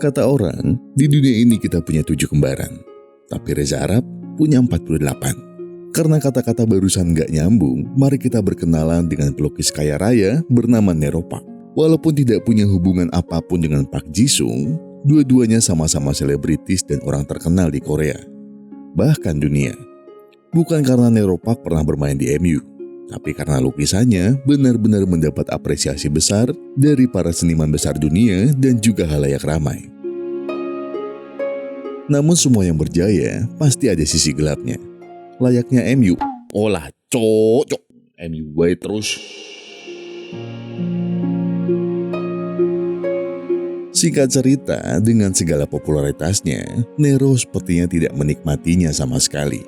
Kata orang, di dunia ini kita punya 7 kembaran, tapi Reza Arab punya 48. Karena kata-kata barusan gak nyambung, mari kita berkenalan dengan pelukis kaya raya bernama Nero Park. Walaupun tidak punya hubungan apapun dengan Park Ji-sung, dua-duanya sama-sama selebritis dan orang terkenal di Korea, bahkan dunia. Bukan karena Nero Park pernah bermain di MU, tapi karena lukisannya benar-benar mendapat apresiasi besar dari para seniman besar dunia dan juga halayak ramai. Namun semua yang berjaya pasti ada sisi gelapnya. Layaknya MU. Olah cocok. MU baik terus. Singkat cerita, dengan segala popularitasnya, Nero sepertinya tidak menikmatinya sama sekali.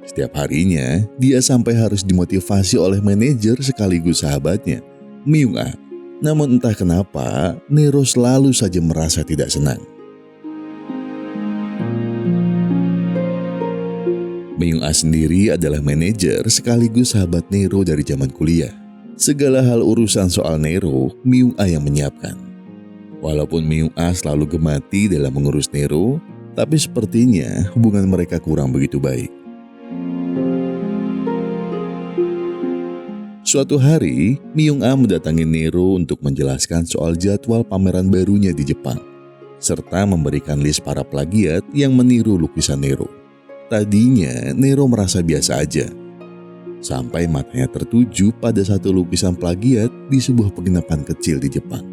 Setiap harinya, dia sampai harus dimotivasi oleh manajer sekaligus sahabatnya, Myung-ah. Namun entah kenapa, Nero selalu saja merasa tidak senang. Myung-ah sendiri adalah manajer sekaligus sahabat Nero dari zaman kuliah. Segala hal urusan soal Nero, Myung-ah yang menyiapkan. Walaupun Myung-ah selalu gemati dalam mengurus Nero, tapi sepertinya hubungan mereka kurang begitu baik. Suatu hari, Myung-ah mendatangi Nero untuk menjelaskan soal jadwal pameran barunya di Jepang, serta memberikan list para plagiat yang meniru lukisan Nero. Tadinya, Nero merasa biasa aja, sampai matanya tertuju pada satu lukisan plagiat di sebuah penginapan kecil di Jepang.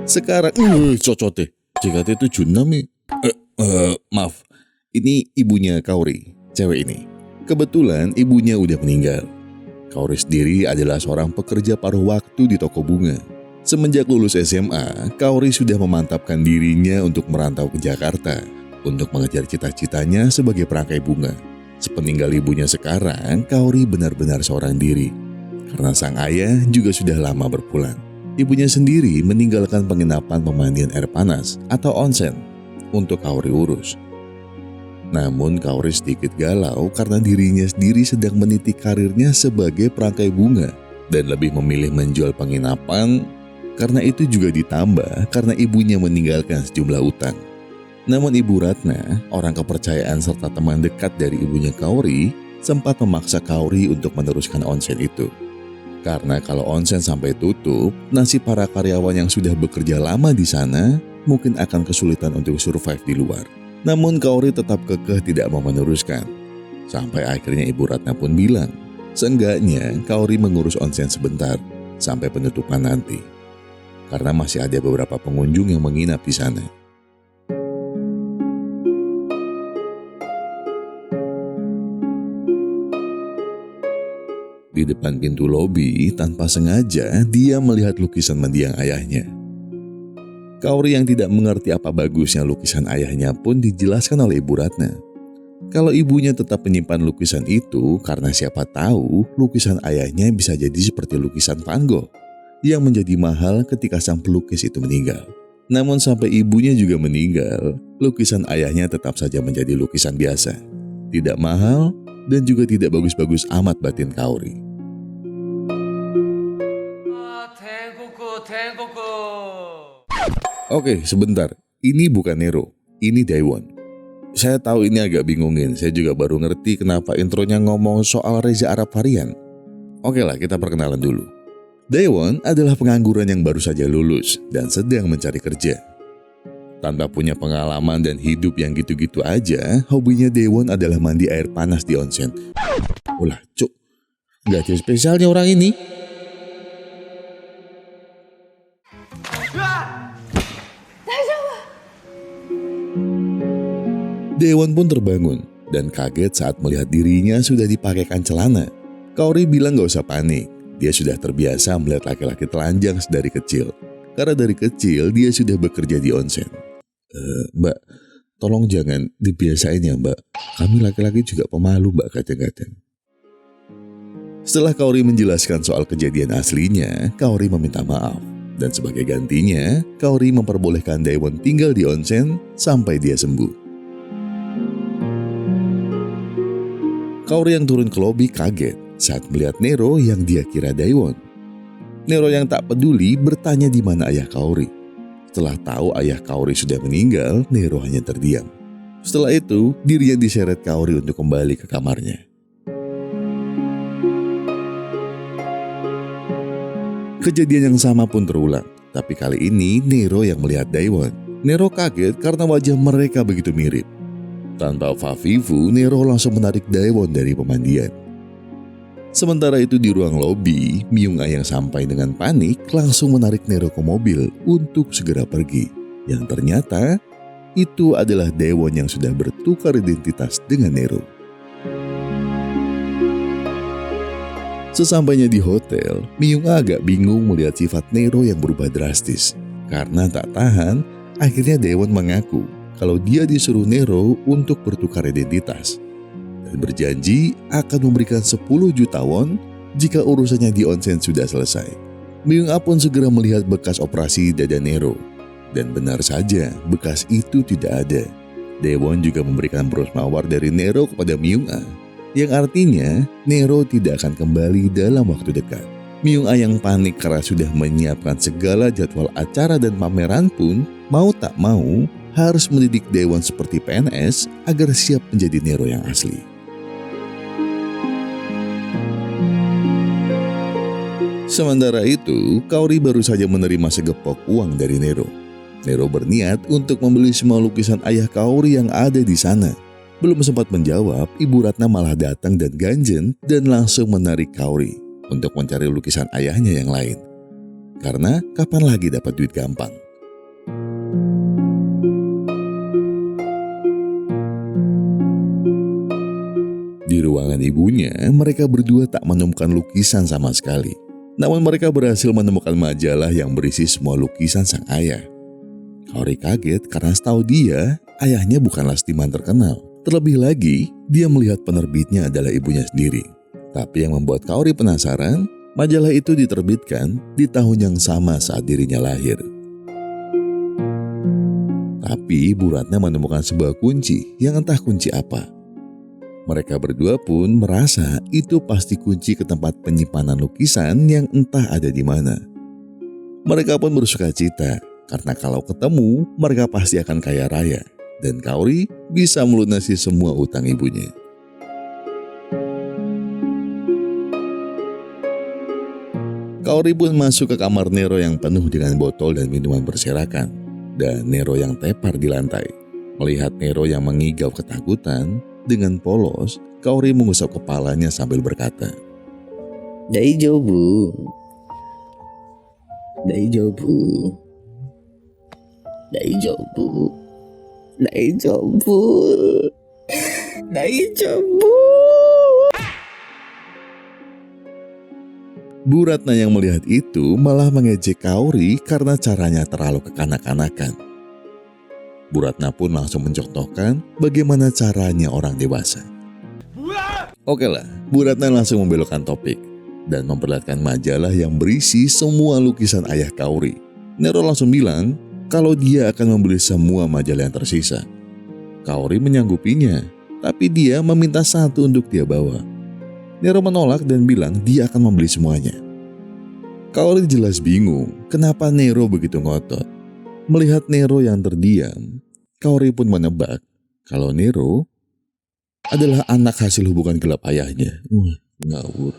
Sekarang, cocote, JKT 76 nih. Maaf, ini ibunya Kaori, cewek ini. Kebetulan ibunya udah meninggal. Kaori sendiri adalah seorang pekerja paruh waktu di toko bunga. Semenjak lulus SMA, Kaori sudah memantapkan dirinya untuk merantau ke Jakarta untuk mengejar cita-citanya sebagai perangkai bunga. Sepeninggal ibunya sekarang, Kaori benar-benar seorang diri. Karena sang ayah juga sudah lama berpulang. Ibunya sendiri meninggalkan penginapan pemandian air panas atau onsen untuk Kaori urus. Namun Kaori sedikit galau karena dirinya sendiri sedang meniti karirnya sebagai perangkai bunga dan lebih memilih menjual penginapan. Karena itu juga ditambah karena ibunya meninggalkan sejumlah utang. Namun Ibu Ratna, orang kepercayaan serta teman dekat dari ibunya Kaori, sempat memaksa Kaori untuk meneruskan onsen itu. Karena kalau onsen sampai tutup, nasib para karyawan yang sudah bekerja lama di sana mungkin akan kesulitan untuk survive di luar. Namun Kaori tetap kekeh tidak mau meneruskan. Sampai akhirnya Ibu Ratna pun bilang, seenggaknya Kaori mengurus onsen sebentar sampai penutupan nanti. Karena masih ada beberapa pengunjung yang menginap di sana. Di depan pintu lobi, tanpa sengaja dia melihat lukisan mendiang ayahnya. Kaori yang tidak mengerti apa bagusnya lukisan ayahnya pun dijelaskan oleh Ibu Ratna. Kalau ibunya tetap menyimpan lukisan itu karena siapa tahu lukisan ayahnya bisa jadi seperti lukisan Van Gogh yang menjadi mahal ketika sang pelukis itu meninggal. Namun sampai ibunya juga meninggal, lukisan ayahnya tetap saja menjadi lukisan biasa. Tidak mahal dan juga tidak bagus-bagus amat, batin Kaori. Oke, sebentar. Ini bukan Nero, ini Daewon. Saya tahu ini agak bingungin, saya juga baru ngerti kenapa intronya ngomong soal Reza Arab varian. Oke lah, kita perkenalan dulu. Daewon adalah pengangguran yang baru saja lulus dan sedang mencari kerja. Tanpa punya pengalaman dan hidup yang gitu-gitu aja, hobinya Daewon adalah mandi air panas di onsen. Ulah, cuk, gak ada spesialnya orang ini. Daewon pun terbangun dan kaget saat melihat dirinya sudah dipakaikan celana. Kaori bilang gak usah panik. Dia sudah terbiasa melihat laki-laki telanjang dari kecil. Karena dari kecil dia sudah bekerja di onsen. Mbak, tolong jangan dibiasain ya mbak. Kami laki-laki juga pemalu mbak kadang-kadang. Setelah Kaori menjelaskan soal kejadian aslinya, Kaori meminta maaf. Dan sebagai gantinya, Kaori memperbolehkan Daewon tinggal di onsen sampai dia sembuh. Kaori yang turun ke lobi kaget saat melihat Nero yang dia kira Daewon. Nero yang tak peduli bertanya di mana ayah Kaori. Setelah tahu ayah Kaori sudah meninggal, Nero hanya terdiam. Setelah itu, dirinya diseret Kaori untuk kembali ke kamarnya. Kejadian yang sama pun terulang, tapi kali ini Nero yang melihat Daewon. Nero kaget karena wajah mereka begitu mirip. Tanpa Fafifu, Nero langsung menarik Daewon dari pemandian. Sementara itu di ruang lobi, Myung-a yang sampai dengan panik langsung menarik Nero ke mobil untuk segera pergi. Yang ternyata itu adalah Daewon yang sudah bertukar identitas dengan Nero. Sesampainya di hotel, Myung-a agak bingung melihat sifat Nero yang berubah drastis. Karena tak tahan, akhirnya Daewon mengaku kalau dia disuruh Nero untuk bertukar identitas dan berjanji akan memberikan 10 juta won jika urusannya di onsen sudah selesai. Myung-a pun segera melihat bekas operasi dada Nero, dan benar saja bekas itu tidak ada. Daewon juga memberikan bros mawar dari Nero kepada Myung-a, yang artinya Nero tidak akan kembali dalam waktu dekat. Myung-a yang panik karena sudah menyiapkan segala jadwal acara dan pameran pun mau tak mau harus mendidik Daewon seperti PNS agar siap menjadi Nero yang asli. Sementara itu, Kaori baru saja menerima segepok uang dari Nero. Nero berniat untuk membeli semua lukisan ayah Kaori yang ada di sana. Belum sempat menjawab, Ibu Ratna malah datang dan ganjen dan langsung menarik Kaori untuk mencari lukisan ayahnya yang lain. Karena kapan lagi dapat duit gampang? Di ruangan ibunya, mereka berdua tak menemukan lukisan sama sekali. Namun mereka berhasil menemukan majalah yang berisi semua lukisan sang ayah. Kaori kaget karena setahu dia, ayahnya bukanlah seniman terkenal. Terlebih lagi, dia melihat penerbitnya adalah ibunya sendiri. Tapi yang membuat Kaori penasaran, majalah itu diterbitkan di tahun yang sama saat dirinya lahir. Tapi Bu Ratna menemukan sebuah kunci yang entah kunci apa. Mereka berdua pun merasa itu pasti kunci ke tempat penyimpanan lukisan yang entah ada di mana. Mereka pun bersuka cita karena kalau ketemu mereka pasti akan kaya raya dan Kaori bisa melunasi semua utang ibunya. Kaori pun masuk ke kamar Nero yang penuh dengan botol dan minuman berserakan dan Nero yang tepar di lantai. Melihat Nero yang mengigau ketakutan, dengan polos, Kaori mengusap kepalanya sambil berkata, "Daijoubu. Daijoubu. Daijoubu. Daijoubu. Daijoubu." Bu Ratna yang melihat itu malah mengejek Kaori karena caranya terlalu kekanak-kanakan. Bu Ratna pun langsung mencontohkan bagaimana caranya orang dewasa. Oke lah, Bu Ratna langsung membelokkan topik dan memperlihatkan majalah yang berisi semua lukisan ayah Kaori. Nero langsung bilang kalau dia akan membeli semua majalah yang tersisa. Kaori menyanggupinya, tapi dia meminta satu untuk dia bawa. Nero menolak dan bilang dia akan membeli semuanya. Kaori jelas bingung kenapa Nero begitu ngotot. Melihat Nero yang terdiam, Kaori pun menebak kalau Nero adalah anak hasil hubungan gelap ayahnya. Ngawur.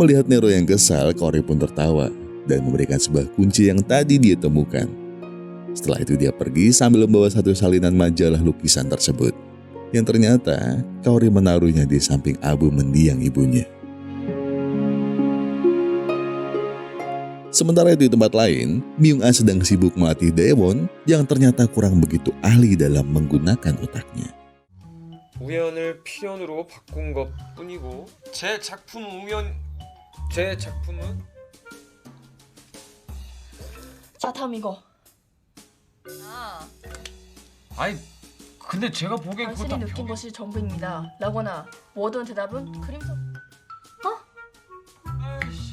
Melihat Nero yang kesal, Kaori pun tertawa dan memberikan sebuah kunci yang tadi dia temukan. Setelah itu dia pergi sambil membawa satu salinan majalah lukisan tersebut. Yang ternyata Kaori menaruhnya di samping abu mendiang ibunya. Sementara itu di tempat lain, Myung-a sedang sibuk melatih Daewon yang ternyata kurang begitu ahli dalam menggunakan otaknya. 우연을 필연으로 바꾼 것뿐이고 제 작품은 자, 다음 이거. 아니 근데 제가 보기엔 그거 다 당신이 느낀 것이 전부입니다. 라거나 모든 대답은 그림서. 아이씨,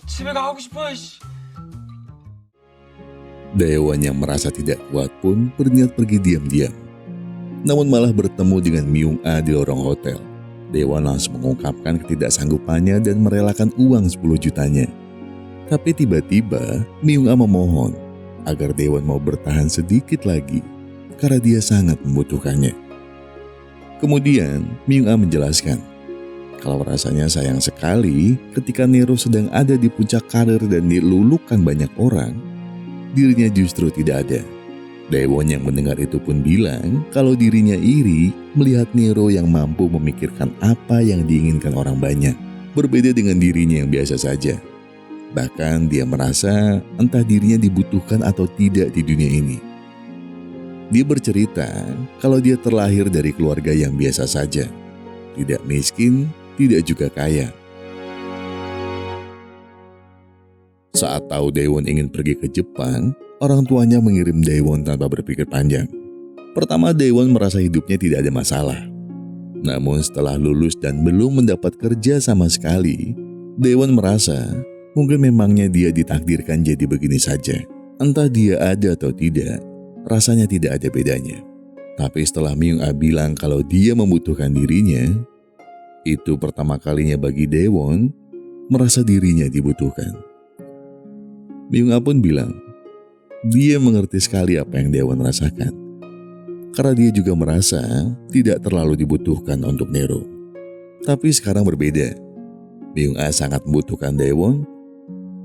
집에 가고 싶어. 씨. Daewon yang merasa tidak kuat pun berniat pergi diam-diam. Namun malah bertemu dengan Myung-a di lorong hotel. Dewan langsung mengungkapkan ketidaksanggupannya dan merelakan uang 10 jutanya. Tapi tiba-tiba Myung-a memohon agar Dewan mau bertahan sedikit lagi karena dia sangat membutuhkannya. Kemudian Myung-a menjelaskan kalau rasanya sayang sekali ketika Nero sedang ada di puncak karir dan dilulukan banyak orang, dirinya justru tidak ada. Daewon yang mendengar itu pun bilang kalau dirinya iri melihat Nero yang mampu memikirkan apa yang diinginkan orang banyak, berbeda dengan dirinya yang biasa saja. Bahkan dia merasa entah dirinya dibutuhkan atau tidak di dunia ini. Dia bercerita kalau dia terlahir dari keluarga yang biasa saja, tidak miskin, tidak juga kaya. Saat tahu Daewon ingin pergi ke Jepang, orang tuanya mengirim Daewon tanpa berpikir panjang. Pertama, Daewon merasa hidupnya tidak ada masalah. Namun setelah lulus dan belum mendapat kerja sama sekali, Daewon merasa mungkin memangnya dia ditakdirkan jadi begini saja. Entah dia ada atau tidak, rasanya tidak ada bedanya. Tapi setelah Myung-a bilang kalau dia membutuhkan dirinya, itu pertama kalinya bagi Daewon merasa dirinya dibutuhkan. Myung-a pun bilang, dia mengerti sekali apa yang Daewon rasakan. Karena dia juga merasa tidak terlalu dibutuhkan untuk Nero. Tapi sekarang berbeda. Myung-a sangat membutuhkan Daewon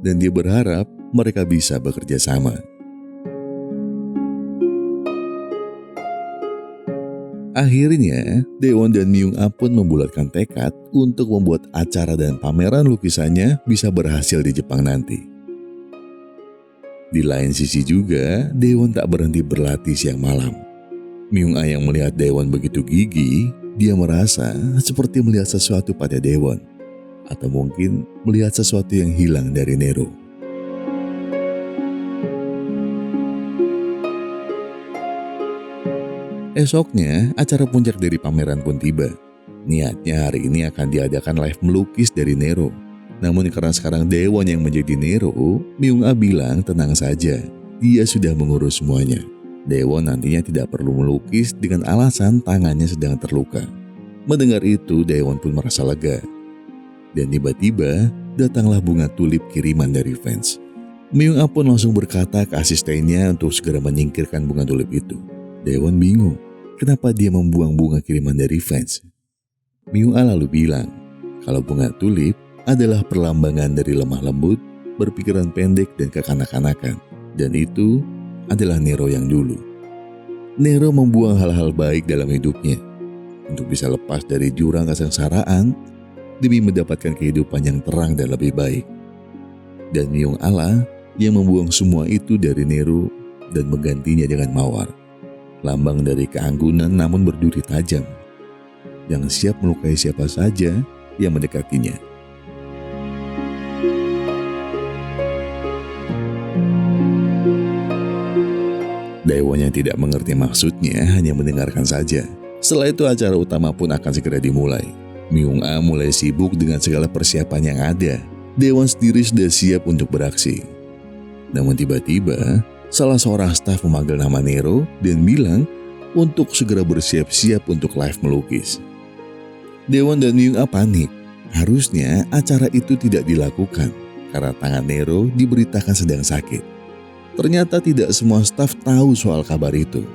dan dia berharap mereka bisa bekerja sama. Akhirnya, Daewon dan Myung-a pun membulatkan tekad untuk membuat acara dan pameran lukisannya bisa berhasil di Jepang nanti. Di lain sisi juga, Daewon tak berhenti berlatih siang malam. Myung-a yang melihat Daewon begitu gigih, dia merasa seperti melihat sesuatu pada Daewon. Atau mungkin melihat sesuatu yang hilang dari Nero. Esoknya, acara puncak dari pameran pun tiba. Niatnya hari ini akan diadakan live melukis dari Nero. Namun karena sekarang Daewon yang menjadi Nero, Myung-a bilang tenang saja, dia sudah mengurus semuanya. Daewon nantinya tidak perlu melukis dengan alasan tangannya sedang terluka. Mendengar itu, Daewon pun merasa lega. Dan tiba-tiba datanglah bunga tulip kiriman dari fans. Myung-a pun langsung berkata ke asistennya untuk segera menyingkirkan bunga tulip itu. Daewon bingung, kenapa dia membuang bunga kiriman dari fans. Myung-a lalu bilang, kalau bunga tulip adalah perlambangan dari lemah lembut, berpikiran pendek dan kekanak-kanakan. Dan itu adalah Nero yang dulu. Nero membuang hal-hal baik dalam hidupnya untuk bisa lepas dari jurang kesengsaraan demi mendapatkan kehidupan yang terang dan lebih baik. Dan Myung-a yang membuang semua itu dari Nero dan menggantinya dengan mawar, lambang dari keanggunan namun berduri tajam, yang siap melukai siapa saja yang mendekatinya. Daewon yang tidak mengerti maksudnya hanya mendengarkan saja. Setelah itu acara utama pun akan segera dimulai. Myung-a mulai sibuk dengan segala persiapan yang ada. Daewon sendiri sudah siap untuk beraksi. Namun tiba-tiba salah seorang staf memanggil nama Nero dan bilang untuk segera bersiap-siap untuk live melukis. Daewon dan Myung-a panik. Harusnya acara itu tidak dilakukan karena tangan Nero diberitakan sedang sakit. Ternyata tidak semua staf tahu soal kabar itu.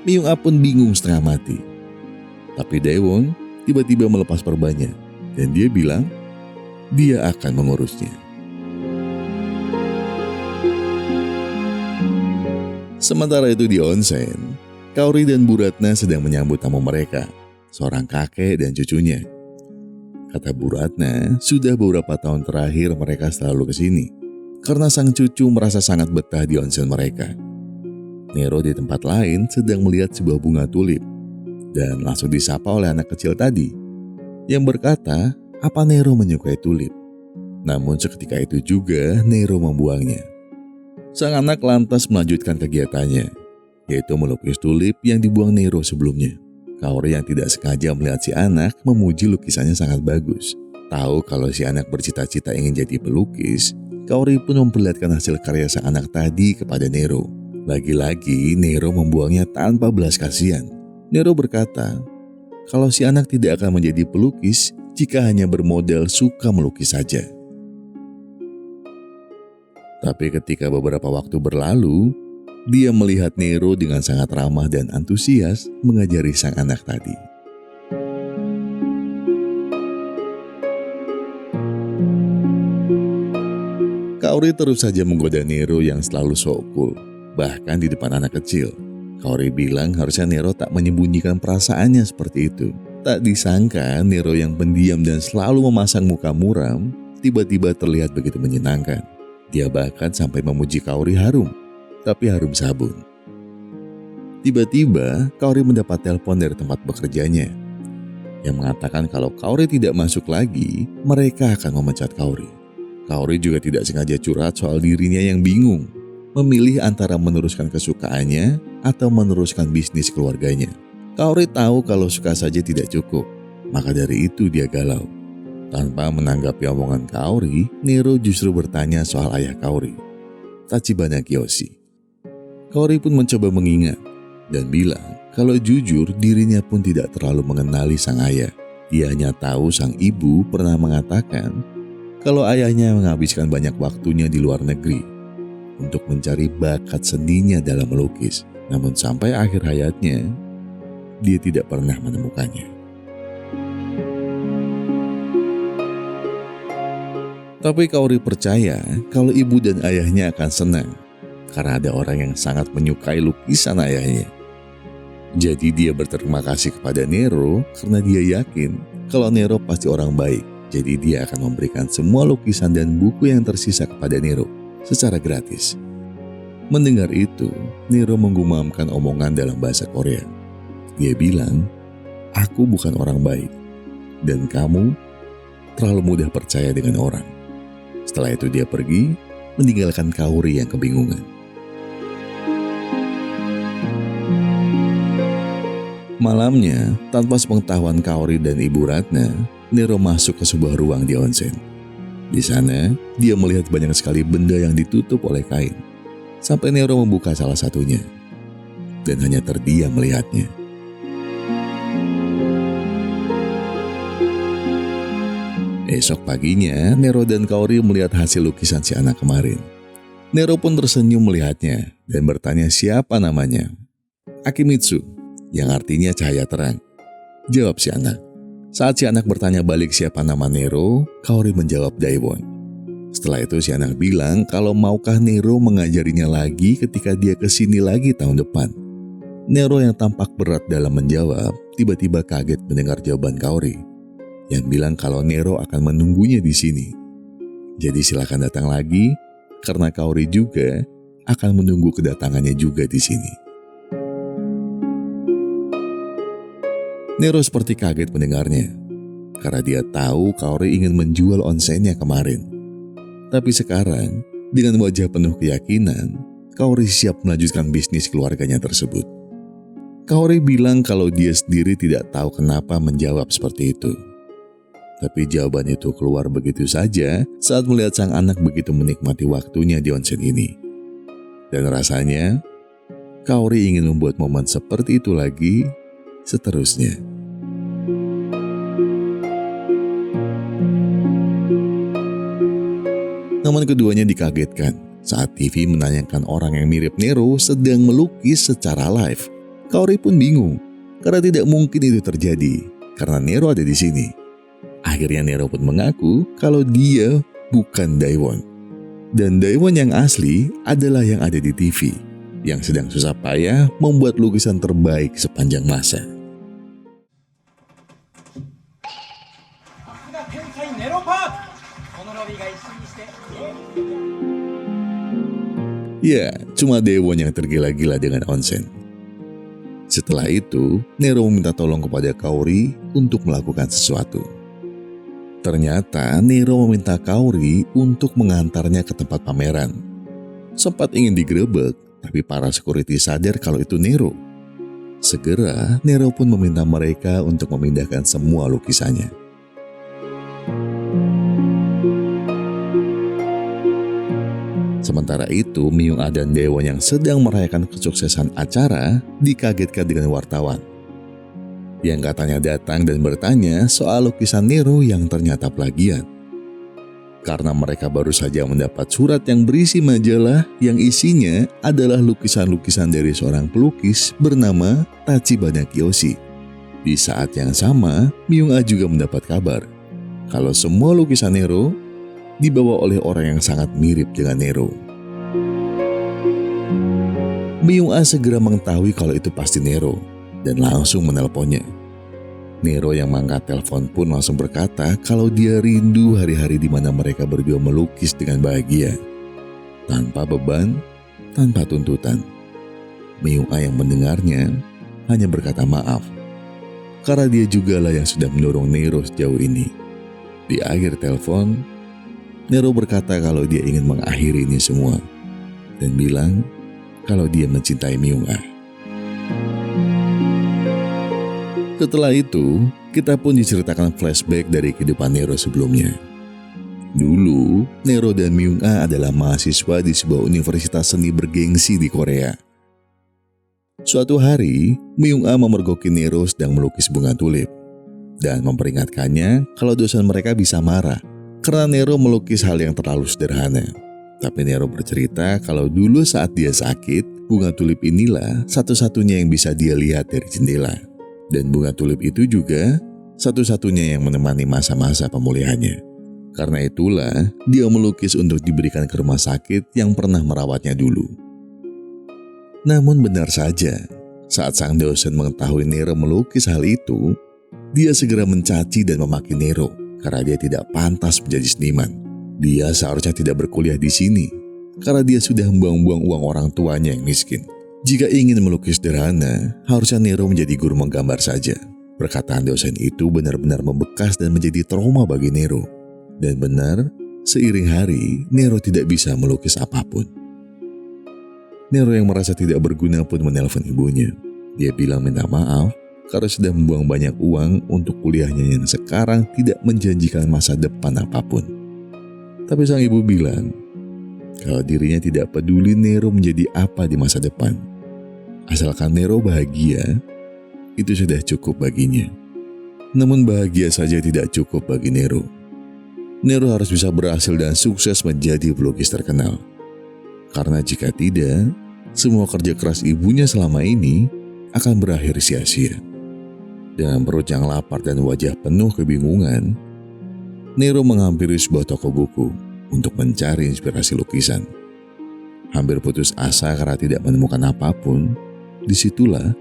Myung-a pun bingung setengah mati. Tapi Daewon tiba-tiba melepas perbannya dan dia bilang dia akan mengurusnya. Sementara itu di onsen, Kaori dan Bu Ratna sedang menyambut tamu mereka, seorang kakek dan cucunya. Kata Bu Ratna, sudah beberapa tahun terakhir mereka selalu ke sini. Karena sang cucu merasa sangat betah di onsen mereka. Nero di tempat lain sedang melihat sebuah bunga tulip dan langsung disapa oleh anak kecil tadi yang berkata apa Nero menyukai tulip. Namun seketika itu juga Nero membuangnya. Sang anak lantas melanjutkan kegiatannya, yaitu melukis tulip yang dibuang Nero sebelumnya. Kaori yang tidak sengaja melihat si anak memuji lukisannya sangat bagus. Tahu kalau si anak bercita-cita ingin jadi pelukis, Kaori pun memperlihatkan hasil karya sang anak tadi kepada Nero. Lagi-lagi Nero membuangnya tanpa belas kasihan. Nero berkata, kalau si anak tidak akan menjadi pelukis jika hanya bermodal suka melukis saja. Tapi ketika beberapa waktu berlalu, dia melihat Nero dengan sangat ramah dan antusias mengajari sang anak tadi. Kaori terus saja menggoda Nero yang selalu sok cool, bahkan di depan anak kecil. Kaori bilang harusnya Nero tak menyembunyikan perasaannya seperti itu. Tak disangka Nero yang pendiam dan selalu memasang muka muram, tiba-tiba terlihat begitu menyenangkan. Dia bahkan sampai memuji Kaori harum, tapi harum sabun. Tiba-tiba Kaori mendapat telepon dari tempat bekerjanya, yang mengatakan kalau Kaori tidak masuk lagi, mereka akan memecat Kaori. Kaori juga tidak sengaja curhat soal dirinya yang bingung, memilih antara meneruskan kesukaannya atau meneruskan bisnis keluarganya. Kaori tahu kalau suka saja tidak cukup, maka dari itu dia galau. Tanpa menanggapi omongan Kaori, Nero justru bertanya soal ayah Kaori, Tachibana Kiyoshi. Kaori pun mencoba mengingat dan bilang kalau jujur dirinya pun tidak terlalu mengenali sang ayah. Dia hanya tahu sang ibu pernah mengatakan kalau ayahnya menghabiskan banyak waktunya di luar negeri untuk mencari bakat seninya dalam melukis. Namun sampai akhir hayatnya, dia tidak pernah menemukannya. Tapi Kaori percaya kalau ibu dan ayahnya akan senang karena ada orang yang sangat menyukai lukisan ayahnya. Jadi dia berterima kasih kepada Nero karena dia yakin kalau Nero pasti orang baik. Jadi dia akan memberikan semua lukisan dan buku yang tersisa kepada Nero secara gratis. Mendengar itu, Nero menggumamkan omongan dalam bahasa Korea. Dia bilang, "Aku bukan orang baik, dan kamu terlalu mudah percaya dengan orang." Setelah itu dia pergi, meninggalkan Kaori yang kebingungan. Malamnya, tanpa sepengetahuan Kaori dan Ibu Ratna, Nero masuk ke sebuah ruang di onsen. Di sana, dia melihat banyak sekali benda yang ditutup oleh kain. Sampai Nero membuka salah satunya, dan hanya terdiam melihatnya. Esok paginya, Nero dan Kaori melihat hasil lukisan si anak kemarin. Nero pun tersenyum melihatnya dan bertanya siapa namanya. Akimitsu, yang artinya cahaya terang. Jawab si anak. Saat si anak bertanya balik siapa nama Nero, Kaori menjawab Daewon. Setelah itu si anak bilang kalau maukah Nero mengajarinya lagi ketika dia kesini lagi tahun depan. Nero yang tampak berat dalam menjawab, tiba-tiba kaget mendengar jawaban Kaori, yang bilang kalau Nero akan menunggunya di sini. Jadi silakan datang lagi, karena Kaori juga akan menunggu kedatangannya juga di sini. Nero seperti kaget mendengarnya, karena dia tahu Kaori ingin menjual onsennya kemarin. Tapi sekarang, dengan wajah penuh keyakinan, Kaori siap melanjutkan bisnis keluarganya tersebut. Kaori bilang kalau dia sendiri tidak tahu kenapa menjawab seperti itu. Tapi jawaban itu keluar begitu saja saat melihat sang anak begitu menikmati waktunya di onsen ini. Dan rasanya, Kaori ingin membuat momen seperti itu lagi seterusnya. Namun keduanya dikagetkan saat TV menanyakan orang yang mirip Nero sedang melukis secara live. Kaori pun bingung karena tidak mungkin itu terjadi karena Nero ada di sini. Akhirnya Nero pun mengaku kalau dia bukan Daewon. Dan Daewon yang asli adalah yang ada di TV, yang sedang susah payah membuat lukisan terbaik sepanjang masa. Ya, cuma Daewon yang tergila-gila dengan onsen. Setelah itu, Nero meminta tolong kepada Kaori untuk melakukan sesuatu. Ternyata Nero meminta Kaori untuk mengantarnya ke tempat pameran. Sempat ingin digerebek, tapi para security sadar kalau itu Nero. Segera, Nero pun meminta mereka untuk memindahkan semua lukisannya. Sementara itu, Myung-ah dan Daewon yang sedang merayakan kesuksesan acara dikagetkan dengan wartawan. yang katanya datang dan bertanya soal lukisan Nero yang ternyata plagiat. Karena mereka baru saja mendapat surat yang berisi majalah yang isinya adalah lukisan-lukisan dari seorang pelukis bernama Tachibana Kiyoshi. Di saat yang sama, Myung-ah juga mendapat kabar kalau semua lukisan Nero dibawa oleh orang yang sangat mirip dengan Nero. Myung-ah segera mengetahui kalau itu pasti Nero dan langsung menelponnya. Nero yang mengangkat telepon pun langsung berkata kalau dia rindu hari-hari di mana mereka berdua melukis dengan bahagia, tanpa beban, tanpa tuntutan. Myung-ah yang mendengarnya hanya berkata maaf, karena dia jugalah yang sudah mendorong Nero sejauh ini. Di akhir telepon, Nero berkata kalau dia ingin mengakhiri ini semua dan bilang kalau dia mencintai Myung-ah. Setelah itu, kita pun diceritakan flashback dari kehidupan Nero sebelumnya. Dulu, Nero dan Myung-ah adalah mahasiswa di sebuah universitas seni bergengsi di Korea. Suatu hari, Myung-ah memergoki Nero sedang melukis bunga tulip dan memperingatkannya kalau dosen mereka bisa marah karena Nero melukis hal yang terlalu sederhana. Tapi Nero bercerita kalau dulu saat dia sakit, bunga tulip inilah satu-satunya yang bisa dia lihat dari jendela. Dan bunga tulip itu juga satu-satunya yang menemani masa-masa pemulihannya. Karena itulah dia melukis untuk diberikan ke rumah sakit yang pernah merawatnya dulu. Namun benar saja, saat sang dosen mengetahui Nero melukis hal itu, dia segera mencaci dan memaki Nero karena dia tidak pantas menjadi seniman. Dia seharusnya tidak berkuliah di sini karena dia sudah membuang-buang uang orang tuanya yang miskin. Jika ingin melukis sederhana, harusnya Nero menjadi guru menggambar saja. Perkataan dosen itu benar-benar membekas dan menjadi trauma bagi Nero. Dan benar, seiring hari, Nero tidak bisa melukis apapun. Nero yang merasa tidak berguna pun menelpon ibunya. Dia bilang minta maaf karena sudah membuang banyak uang untuk kuliahnya yang sekarang tidak menjanjikan masa depan apapun. Tapi sang ibu bilang kalau dirinya tidak peduli Nero menjadi apa di masa depan. Asalkan Nero bahagia, itu sudah cukup baginya. Namun bahagia saja tidak cukup bagi Nero. Nero harus bisa berhasil dan sukses menjadi pelukis terkenal. Karena jika tidak, semua kerja keras ibunya selama ini akan berakhir sia-sia. Dengan perut yang lapar dan wajah penuh kebingungan, Nero menghampiri sebuah toko buku untuk mencari inspirasi lukisan. Hampir putus asa karena tidak menemukan apapun, disitulah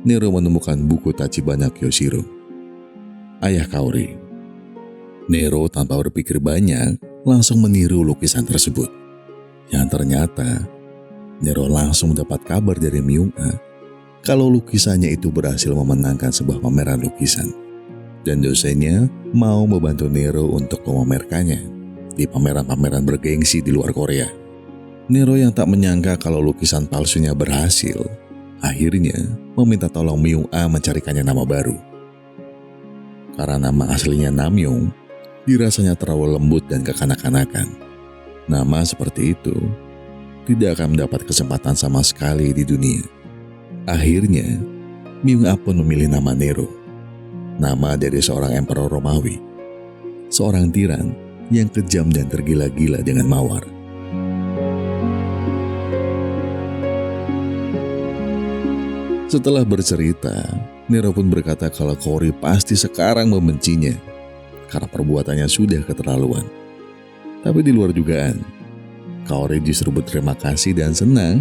Nero menemukan buku Tachibana Kiyoshiro, ayah Kaori. Nero tanpa berpikir banyak langsung meniru lukisan tersebut. Yang ternyata Nero langsung mendapat kabar dari Myung-ah kalau lukisannya itu berhasil memenangkan sebuah pameran lukisan. Dan dosennya mau membantu Nero untuk memamerkannya di pameran-pameran bergengsi di luar Korea. Nero yang tak menyangka kalau lukisan palsunya berhasil, akhirnya meminta tolong Myung-ah mencarikannya nama baru. Karena nama aslinya Namyoung dirasanya terlalu lembut dan kekanak-kanakan. Nama seperti itu tidak akan mendapat kesempatan sama sekali di dunia. Akhirnya, Myung-ah pun memilih nama Nero, nama dari seorang emperor Romawi, seorang tiran yang kejam dan tergila-gila dengan mawar. Setelah bercerita, Nero pun berkata kalau Kaori pasti sekarang membencinya karena perbuatannya sudah keterlaluan. Tapi di luar dugaan, Kaori justru berterima kasih dan senang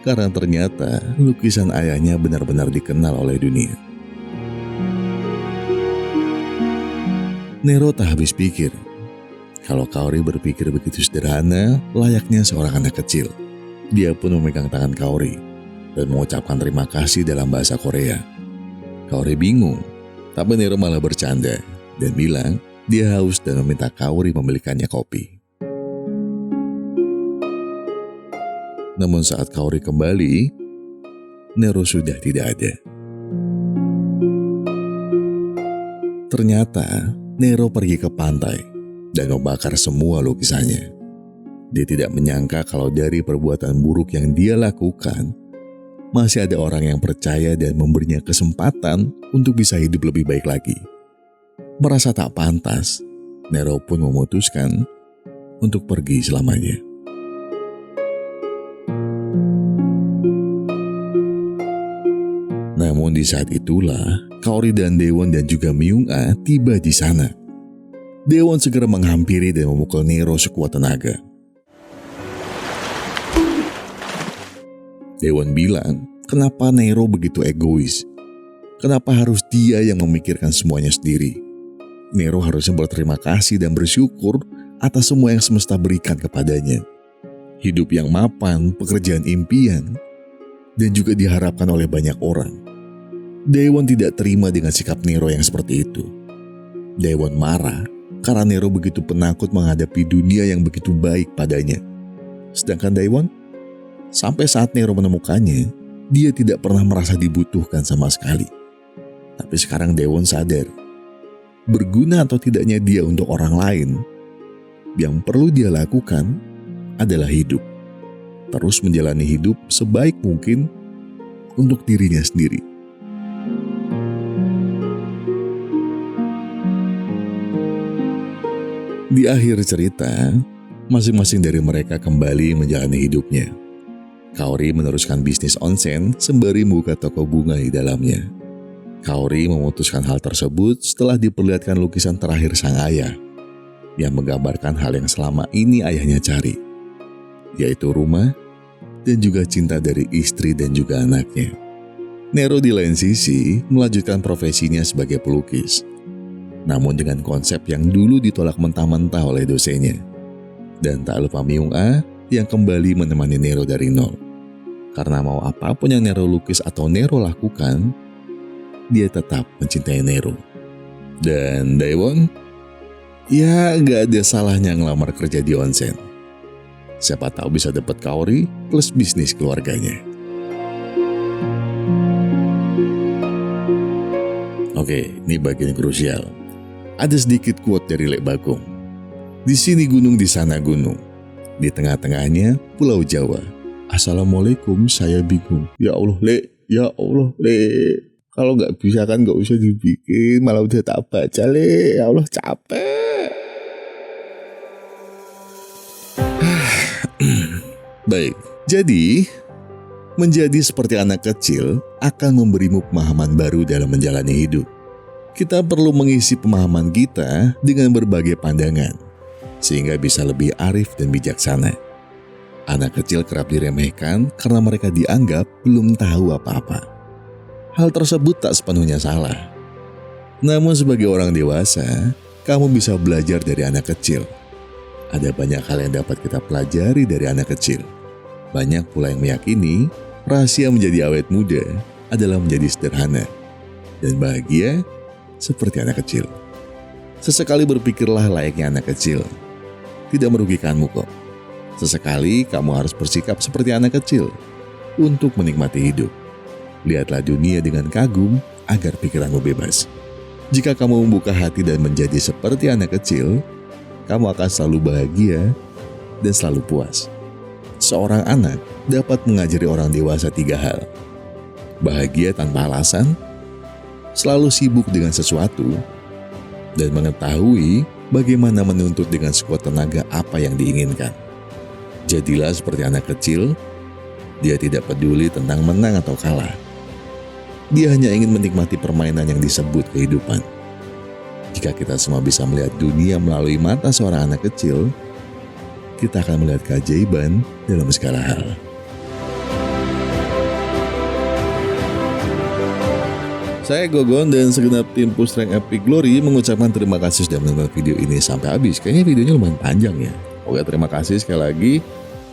karena ternyata lukisan ayahnya benar-benar dikenal oleh dunia. Nero tak habis pikir kalau Kaori berpikir begitu sederhana layaknya seorang anak kecil. Dia pun memegang tangan Kaori dan mengucapkan terima kasih dalam bahasa Korea. Kaori bingung, tapi Nero malah bercanda dan bilang dia haus dan meminta Kaori membelikannya kopi. Namun saat Kaori kembali, Nero sudah tidak ada. Ternyata Nero pergi ke pantai dan membakar semua lukisannya. Dia tidak menyangka kalau dari perbuatan buruk yang dia lakukan, masih ada orang yang percaya dan memberinya kesempatan untuk bisa hidup lebih baik lagi. Merasa tak pantas, Nero pun memutuskan untuk pergi selamanya. Namun di saat itulah, Kaori dan Daewon dan juga Myung-a tiba di sana. Daewon segera menghampiri dan memukul Nero sekuat tenaga. Daewon bilang, kenapa Nero begitu egois? Kenapa harus dia yang memikirkan semuanya sendiri? Nero harusnya berterima kasih dan bersyukur atas semua yang semesta berikan kepadanya. Hidup yang mapan, pekerjaan impian, dan juga diharapkan oleh banyak orang. Daewon tidak terima dengan sikap Nero yang seperti itu. Daewon marah karena Nero begitu penakut menghadapi dunia yang begitu baik padanya. Sedangkan Daewon, sampai saat Nero menemukannya, dia tidak pernah merasa dibutuhkan sama sekali. Tapi sekarang Daewon sadar, berguna atau tidaknya dia untuk orang lain, yang perlu dia lakukan adalah hidup. Terus menjalani hidup sebaik mungkin untuk dirinya sendiri. Di akhir cerita, masing-masing dari mereka kembali menjalani hidupnya. Kaori meneruskan bisnis onsen sembari membuka toko bunga di dalamnya. Kaori memutuskan hal tersebut setelah diperlihatkan lukisan terakhir sang ayah yang menggambarkan hal yang selama ini ayahnya cari, yaitu rumah dan juga cinta dari istri dan juga anaknya. Nero di lain sisi melanjutkan profesinya sebagai pelukis, namun dengan konsep yang dulu ditolak mentah-mentah oleh dosennya. Dan tak lupa Myung-a yang kembali menemani Nero dari nol. Karena mau apapun yang Nero lukis atau Nero lakukan, dia tetap mencintai Nero. Dan Daewon, ya gak ada salahnya ngelamar kerja di onsen. Siapa tahu bisa dapat Kaori plus bisnis keluarganya. Oke, ini bagian krusial. Ada sedikit quote dari Lek Bagong. Di sini gunung, di sana gunung. Di tengah-tengahnya Pulau Jawa. Assalamualaikum, saya bingung. Ya Allah, Lek. Ya Allah, Lek. Kalau nggak bisa kan nggak usah dibikin. Malah udah tak baca, Lek. Ya Allah, capek. Baik, jadi menjadi seperti anak kecil akan memberimu pemahaman baru dalam menjalani hidup. Kita perlu mengisi pemahaman kita dengan berbagai pandangan, sehingga bisa lebih arif dan bijaksana. Anak kecil kerap diremehkan karena mereka dianggap belum tahu apa-apa. Hal tersebut tak sepenuhnya salah. Namun sebagai orang dewasa, kamu bisa belajar dari anak kecil. Ada banyak hal yang dapat kita pelajari dari anak kecil. Banyak pula yang meyakini rahasia menjadi awet muda adalah menjadi sederhana dan bahagia seperti anak kecil. Sesekali berpikirlah layaknya anak kecil. Tidak merugikanmu kok. Sesekali kamu harus bersikap seperti anak kecil untuk menikmati hidup. Lihatlah dunia dengan kagum agar pikiranmu bebas. Jika kamu membuka hati dan menjadi seperti anak kecil, kamu akan selalu bahagia dan selalu puas. Seorang anak dapat mengajari orang dewasa 3 hal. Bahagia tanpa alasan, selalu sibuk dengan sesuatu, dan mengetahui bagaimana menuntut dengan sekuat tenaga apa yang diinginkan. Jadilah seperti anak kecil, dia tidak peduli tentang menang atau kalah. Dia hanya ingin menikmati permainan yang disebut kehidupan. Jika kita semua bisa melihat dunia melalui mata seorang anak kecil, kita akan melihat keajaiban dalam segala hal. Saya Gogon dan segenap tim Push Rank Epic Glory mengucapkan terima kasih sudah menonton video ini sampai habis. Kayaknya videonya lumayan panjang ya. Oke, terima kasih sekali lagi.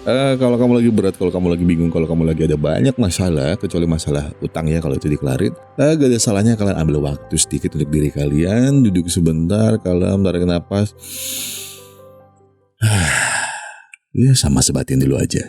Kalau kamu lagi berat, kalau kamu lagi bingung, kalau kamu lagi ada banyak masalah, kecuali masalah utang ya, kalau itu dikelarin, gak ada salahnya kalian ambil waktu sedikit untuk diri kalian, duduk sebentar, kalian tarik napas, ya sama sebatin dulu aja.